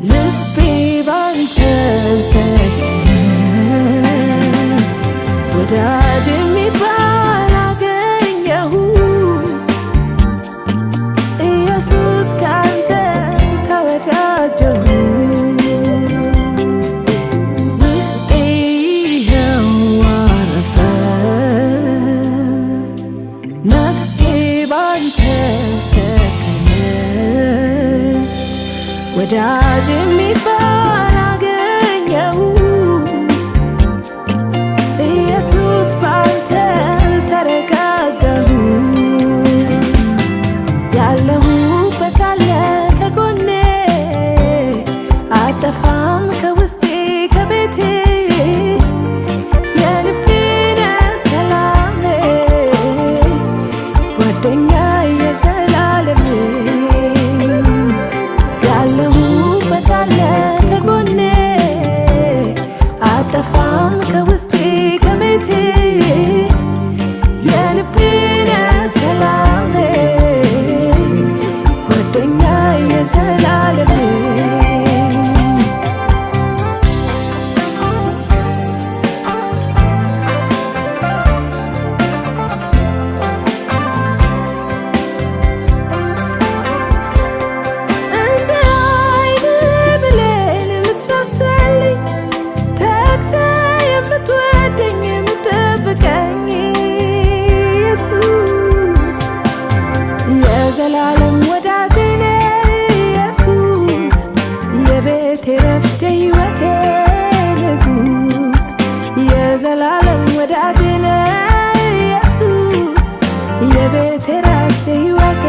ልቤ ባንተ ሰከነ ወዳጅ የሚባል አገኘሁ ኢየሱስ ካንተ ተወዳጀሁ ውስጤ ይኸው አረፈ ነፍሴ ባንተ ሰከነች ወዳጅ የሚባል አገኘሁ ኢየሱስ ባንተ ተረጋጋሁ ያለሁበት አለ ከጎኔ አጠፋም ከውስጤ ከቤቴ የልቤ ሰላሜ ጓደኛ የዘላለሜ ያለሁበት አለ ከጎኔ አጠፋም ከውስጤ ከቤቴ የልቤ ሰላሜ ጓደኛ የዘላለሜ የዘላለም ወዳጄ ነህ ኢየሱስ የቤቴ ረፍቴ ሕይወቴ ንጉሥ የዘላለም ወዳጄ ነህ ኢየሱስ የቤቴ ረፍቴ ሕይወቴ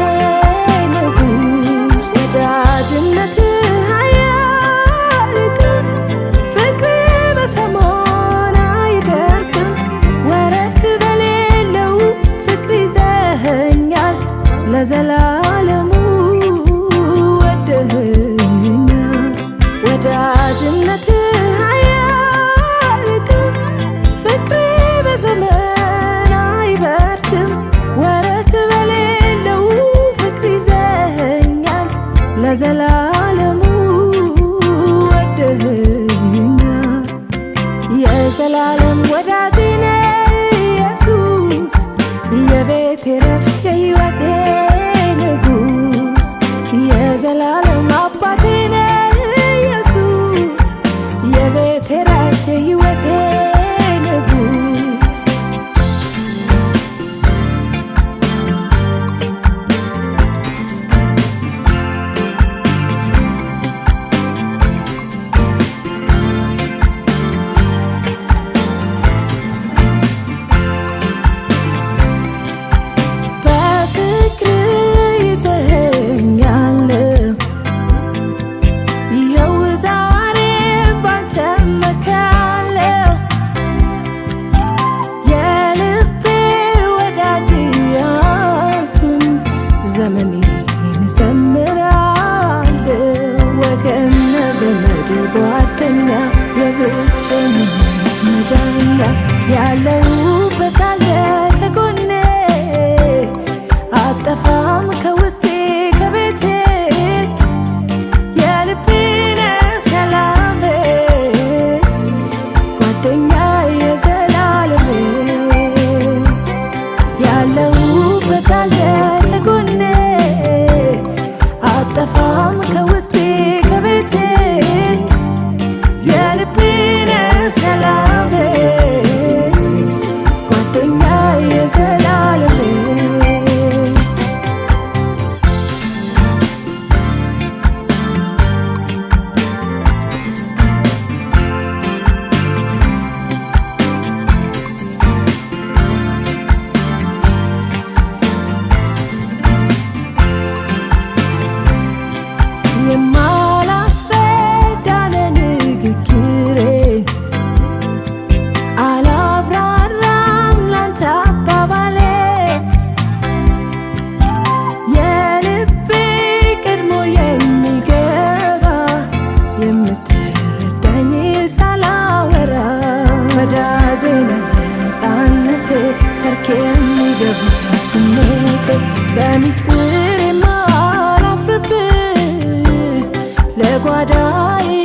ንጉሥ ወዳጅነትህ አያልቅም ፍቅርህ በሰማይ አይደርቅም ወረት በሌለው ፍቅር ይዘኸኛል ለዘላለሙ ወደኸኛል ወዳጅነትህ አያልቅም ፍቅርህ በዘመን አይበርድም ወረት በሌለው ፍቅር ይዘኸኛል ለዘላለሙ ወደኸኛል የዘላለም ወዳጄ ነህ ኢየሱስ የቤቴ ረፍት የሕይወቴ ንጉሥ የዘላለም አባቴ ነህ ኢየሱስ የቤቴ ራስ የሕይወቴ ንጉሥ ዘመኔን እዘምራለሁ ወገን ዘመድ ጓደኛ የብቸኝነት መዳኛ ያለሁበት አለ ከጎኔ አጠፋም ከውስጤ ከቤቴ የልቤ ሰላሜ ጓደኛ የዘላለሜ ያለሁበት አለ ከጎኔ አጠፋም ከውስጤ ከቤቴ የልቤ ሰላሜ ጓደኛ የዘላለሜ የማላስረዳነ ንግግሬ አላብራራም ላንተ አባባሌ የልቤ ቀድሞ የሚገባ የምትረዳኝ ሳላወራ ወዳጄ ነህ ነፃነቴ ሰርክ የሚገባ ስሜቴ በሚስጥር የማላፍርብህ ለጓዳ ተስፋዬ